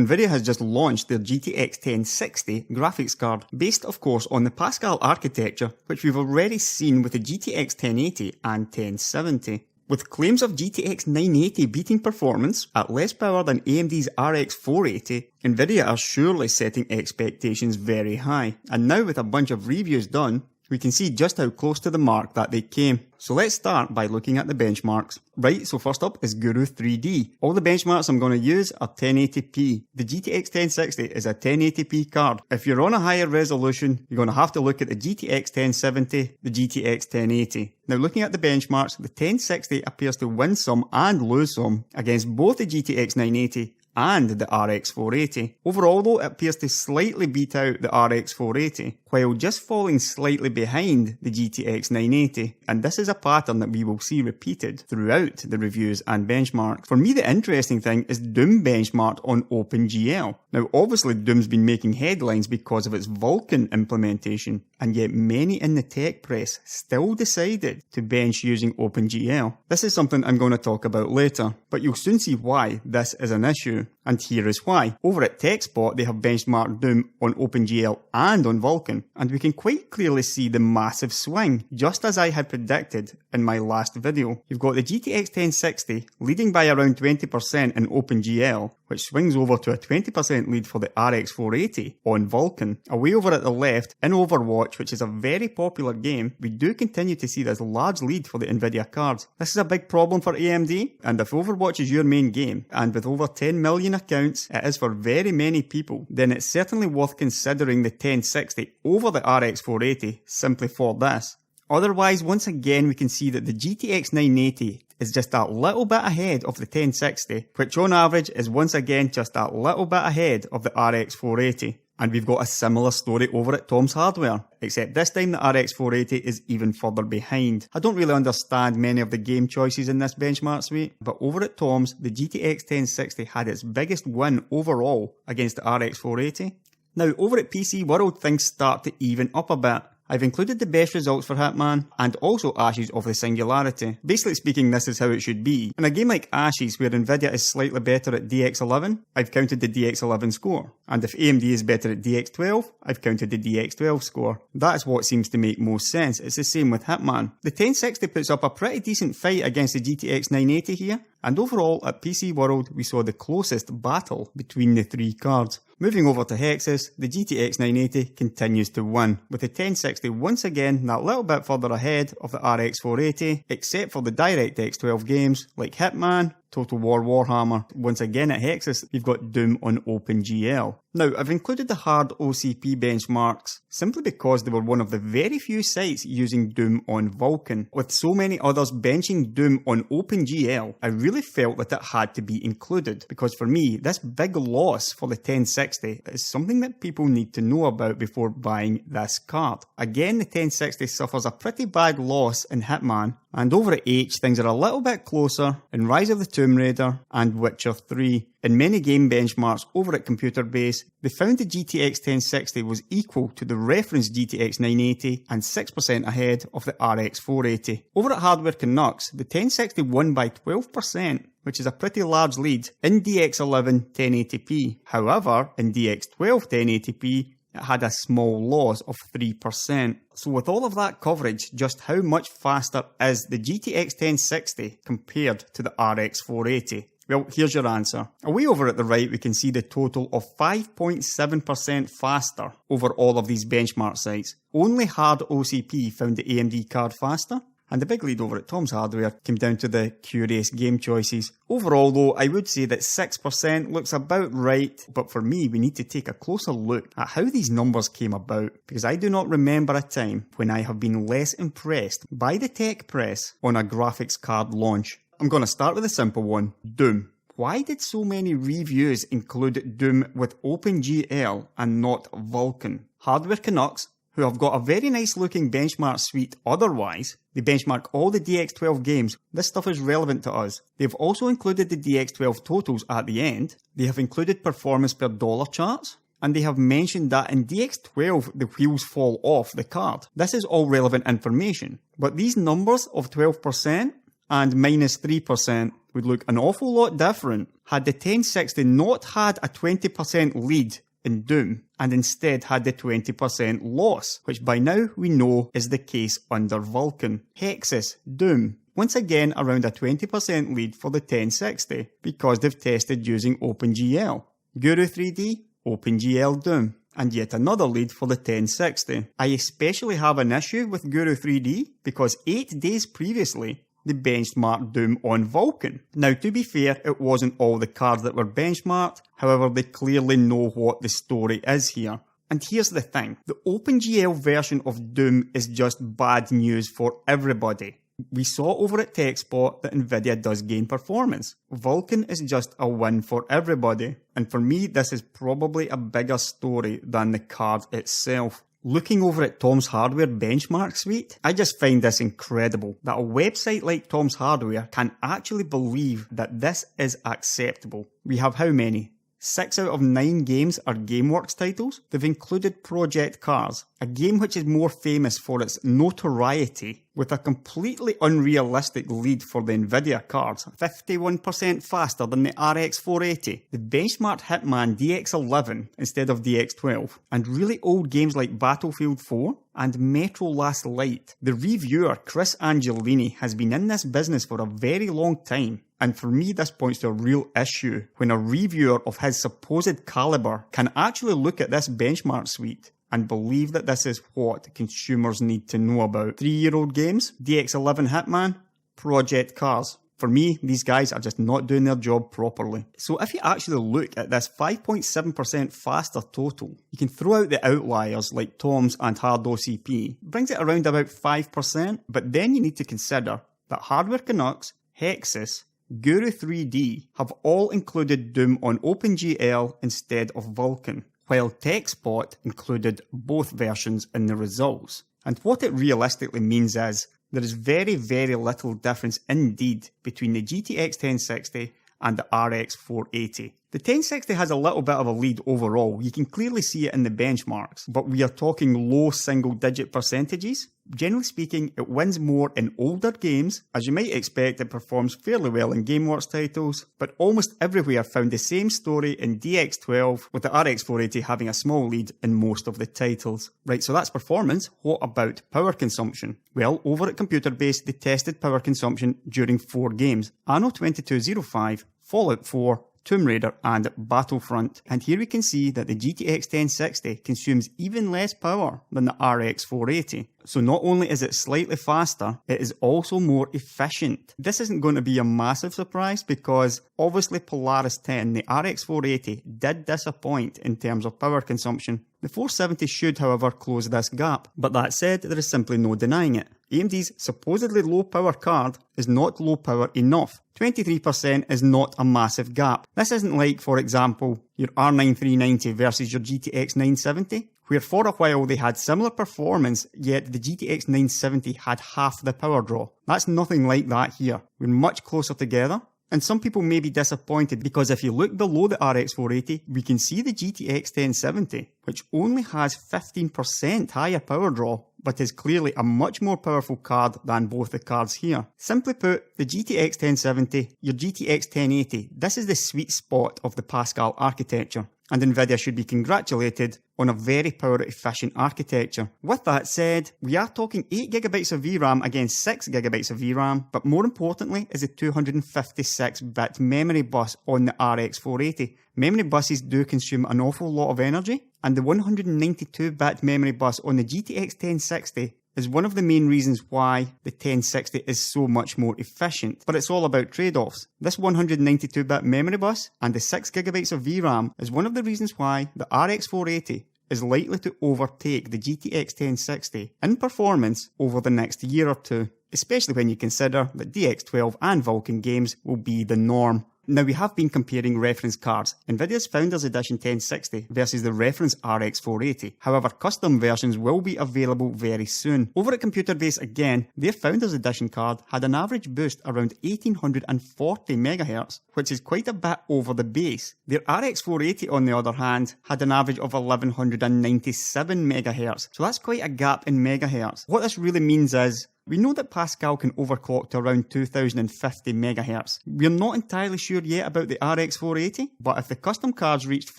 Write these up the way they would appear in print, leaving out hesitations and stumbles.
Nvidia has just launched their GTX 1060 graphics card, based of course on the Pascal architecture, which we've already seen with the GTX 1080 and 1070. With claims of GTX 980 beating performance at less power than AMD's RX 480, Nvidia are surely setting expectations very high. And now with a bunch of reviews done, we can see just how close to the mark that they came. So let's start by looking at the benchmarks. Right, so first up is Guru 3D. All the benchmarks I'm going to use are 1080p. The GTX 1060 is a 1080p card. If you're on a higher resolution, you're going to have to look at the GTX 1070, the GTX 1080. Now looking at the benchmarks, the 1060 appears to win some and lose some against both the GTX 980 and the RX 480. Overall though, it appears to slightly beat out the RX 480, while just falling slightly behind the GTX 980, and this is a pattern that we will see repeated throughout the reviews and benchmarks. For me, the interesting thing is Doom benchmarked on OpenGL. Now obviously Doom's been making headlines because of its Vulkan implementation, and yet many in the tech press still decided to bench using OpenGL. This is something I'm going to talk about later, but you'll soon see why this is an issue. And here is why. Over at TechSpot, they have benchmarked Doom on OpenGL and on Vulkan, and we can quite clearly see the massive swing, just as I had predicted in my last video. You've got the GTX 1060 leading by around 20% in OpenGL, which swings over to a 20% lead for the RX 480 on Vulkan. Away over at the left, in Overwatch, which is a very popular game, we do continue to see this large lead for the Nvidia cards. This is a big problem for AMD, and if Overwatch is your main game, and with over 10 million accounts, it is for very many people, then it's certainly worth considering the 1060 over the RX 480 simply for this. Otherwise, once again, we can see that the GTX 980 is just that little bit ahead of the 1060, which on average is once again just that little bit ahead of the RX 480. And we've got a similar story over at Tom's Hardware, except this time the RX 480 is even further behind. I don't really understand many of the game choices in this benchmark suite, but over at Tom's, the GTX 1060 had its biggest win overall against the RX 480. Now over at PC World, things start to even up a bit. I've included the best results for Hitman and also Ashes of the Singularity. Basically speaking, this is how it should be. In a game like Ashes, where Nvidia is slightly better at DX11, I've counted the DX11 score. And if AMD is better at DX12, I've counted the DX12 score. That's what seems to make most sense. It's the same with Hitman. The 1060 puts up a pretty decent fight against the GTX 980 here, and overall at PC World we saw the closest battle between the three cards. Moving over to Hexus, the GTX 980 continues to win, with the 1060 once again that little bit further ahead of the RX 480, except for the DirectX 12 games like Hitman, Total War Warhammer. Once again at Hexus, you've got Doom on OpenGL. Now, I've included the hard OCP benchmarks simply because they were one of the very few sites using Doom on Vulkan. With so many others benching Doom on OpenGL, I really felt that it had to be included, because for me, this big loss for the 1060 is something that people need to know about before buying this card. Again, the 1060 suffers a pretty bad loss in Hitman, and over at H, things are a little bit closer in Rise of the Tomb Raider and Witcher 3. In many game benchmarks over at Computer Base, they found the GTX 1060 was equal to the reference GTX 980 and 6% ahead of the RX 480. Over at Hardware Canucks, the 1060 won by 12%, which is a pretty large lead in DX11 1080p. However, in DX12 1080p, it had a small loss of 3%. So with all of that coverage, just how much faster is the GTX 1060 compared to the RX 480? Well, here's your answer. Away over at the right, we can see the total of 5.7% faster over all of these benchmark sites. Only hard OCP found the AMD card faster, and the big lead over at Tom's Hardware came down to the curious game choices. Overall though, I would say that 6% looks about right, but for me, we need to take a closer look at how these numbers came about, because I do not remember a time when I have been less impressed by the tech press on a graphics card launch. I'm going to start with a simple one, Doom. Why did so many reviews include Doom with OpenGL and not Vulkan? Hardware Canucks, who have got a very nice looking benchmark suite otherwise, they benchmark all the DX12 games. This stuff is relevant to us. They've also included the DX12 totals at the end. They have included performance per dollar charts. And they have mentioned that in DX12 the wheels fall off the card. This is all relevant information. But these numbers of 12%, and minus 3% would look an awful lot different had the 1060 not had a 20% lead in Doom and instead had the 20% loss, which by now we know is the case under Vulkan. Hexus, Doom, once again around a 20% lead for the 1060 because they've tested using OpenGL. Guru 3D, OpenGL Doom, and yet another lead for the 1060. I especially have an issue with Guru 3D because 8 days previously they benchmarked Doom on Vulkan. Now, to be fair, it wasn't all the cards that were benchmarked, however they clearly know what the story is here. And here's the thing, the OpenGL version of Doom is just bad news for everybody. We saw over at TechSpot that Nvidia does gain performance. Vulkan is just a win for everybody, and for me this is probably a bigger story than the card itself. Looking over at Tom's Hardware benchmark suite, I just find this incredible that a website like Tom's Hardware can actually believe that this is acceptable. We have how many? 6 out of 9 games are GameWorks titles. They've included Project Cars, a game which is more famous for its notoriety, with a completely unrealistic lead for the Nvidia cards, 51% faster than the RX 480. The benchmarked Hitman DX11 instead of DX12, and really old games like Battlefield 4 and Metro Last Light. The reviewer Chris Angelini has been in this business for a very long time, and for me this points to a real issue when a reviewer of his supposed caliber can actually look at this benchmark suite and believe that this is what consumers need to know about. 3-year-old games, DX11 Hitman, Project Cars. For me, these guys are just not doing their job properly. So if you actually look at this 5.7% faster total, you can throw out the outliers like Tom's and Hard OCP, brings it around about 5%, but then you need to consider that Hardware Canucks, Hexus, Guru 3D have all included Doom on OpenGL instead of Vulkan, while TechSpot included both versions in the results. And what it realistically means is there is very, very little difference indeed between the GTX 1060 and the RX 480. The 1060 has a little bit of a lead overall, you can clearly see it in the benchmarks, but we are talking low single digit percentages. Generally speaking, it wins more in older games. As you might expect, it performs fairly well in GameWorks titles, but almost everywhere found the same story in DX12, with the RX 480 having a small lead in most of the titles. Right, so that's performance. What about power consumption? Well, over at ComputerBase, they tested power consumption during 4 games: Anno 2205, Fallout 4, Tomb Raider and Battlefront. And here we can see that the GTX 1060 consumes even less power than the RX 480. So not only is it slightly faster, it is also more efficient. This isn't going to be a massive surprise because obviously Polaris 10, the RX 480, did disappoint in terms of power consumption. The 470 should however close this gap, but that said, there is simply no denying it. AMD's supposedly low power card is not low power enough. 23% is not a massive gap. This isn't like, for example, your R9 390 versus your GTX 970, where for a while they had similar performance, yet the GTX 970 had half the power draw. That's nothing like that here. We're much closer together. And some people may be disappointed because if you look below the RX 480, we can see the GTX 1070, which only has 15% higher power draw, but is clearly a much more powerful card than both the cards here. Simply put, the GTX 1070, your GTX 1080, this is the sweet spot of the Pascal architecture, and Nvidia should be congratulated on a very power efficient architecture. With that said, we are talking 8GB of VRAM against 6GB of VRAM, but more importantly is the 256-bit memory bus on the RX 480. Memory buses do consume an awful lot of energy, and the 192-bit memory bus on the GTX 1060 is one of the main reasons why the 1060 is so much more efficient. But it's all about trade-offs. This 192-bit memory bus and the 6GB of VRAM is one of the reasons why the RX 480 is likely to overtake the GTX 1060 in performance over the next year or two, especially when you consider that DX12 and Vulkan games will be the norm. Now, we have been comparing reference cards, Nvidia's Founders Edition 1060 versus the reference RX 480. However, custom versions will be available very soon. Over at ComputerBase again, their Founders Edition card had an average boost around 1840 MHz, which is quite a bit over the base. Their RX 480 on the other hand had an average of 1197 MHz, so that's quite a gap in megahertz. What this really means is, We know that Pascal can overclock to around 2050 MHz. We're not entirely sure yet about the RX 480, but if the custom cards reached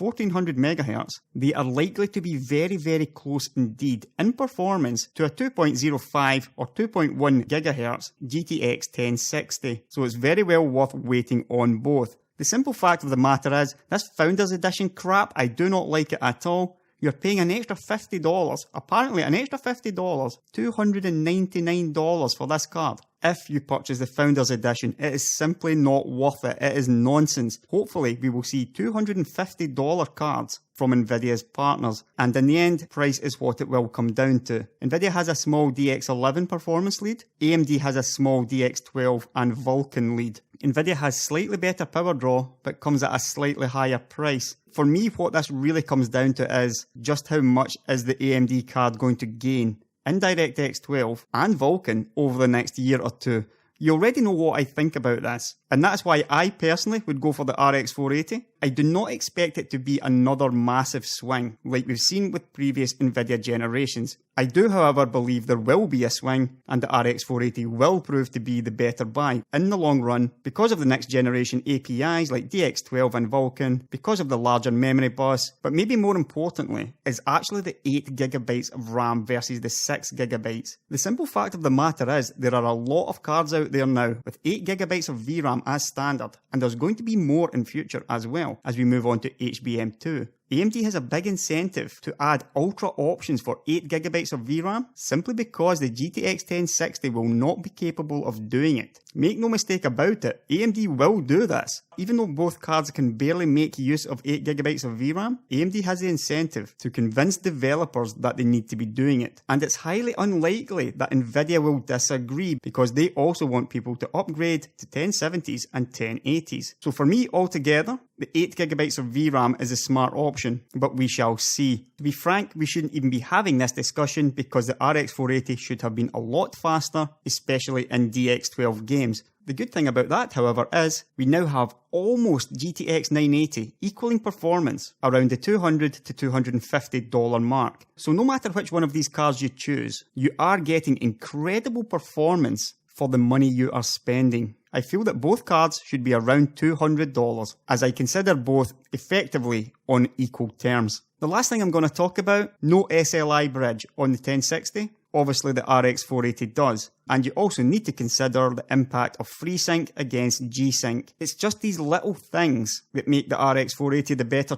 1400 MHz, they are likely to be very, very close indeed in performance to a 2.05 or 2.1 GHz GTX 1060, so it's very well worth waiting on both. The simple fact of the matter is, this Founders Edition crap, I do not like it at all. You're paying an extra $50, apparently an extra $50, $299 for this card. If you purchase the Founders Edition, it is simply not worth it. It is nonsense. Hopefully, we will see $250 cards from Nvidia's partners, and in the end, price is what it will come down to. Nvidia has a small DX11 performance lead, AMD has a small DX12 and Vulkan lead. Nvidia has slightly better power draw, but comes at a slightly higher price. For me, what this really comes down to is just how much is the AMD card going to gain in DirectX 12 and Vulkan over the next year or two. You already know what I think about this, and that's why I personally would go for the RX 480. I do not expect it to be another massive swing like we've seen with previous Nvidia generations. I do, however, believe there will be a swing, and the RX 480 will prove to be the better buy in the long run because of the next generation APIs like DX12 and Vulkan, because of the larger memory bus, but maybe more importantly is actually the 8GB of RAM versus the 6GB. The simple fact of the matter is there are a lot of cards out there now with 8GB of VRAM as standard, and there's going to be more in future as well as we move on to HBM2. AMD has a big incentive to add ultra options for 8GB of VRAM simply because the GTX 1060 will not be capable of doing it. Make no mistake about it, AMD will do this. Even though both cards can barely make use of 8GB of VRAM, AMD has the incentive to convince developers that they need to be doing it. And it's highly unlikely that Nvidia will disagree because they also want people to upgrade to 1070s and 1080s. So for me altogether, the 8GB of VRAM is a smart option, but we shall see. To be frank, we shouldn't even be having this discussion because the RX 480 should have been a lot faster, especially in DX12 games. The good thing about that, however, is we now have almost GTX 980 equaling performance around the $200 to $250 mark. So no matter which one of these cards you choose, you are getting incredible performance for the money you are spending. I feel that both cards should be around $200 as I consider both effectively on equal terms. The last thing I'm going to talk about, no SLI bridge on the 1060. Obviously the RX 480 does, and you also need to consider the impact of FreeSync against G-Sync. It's just these little things that make the RX 480 the better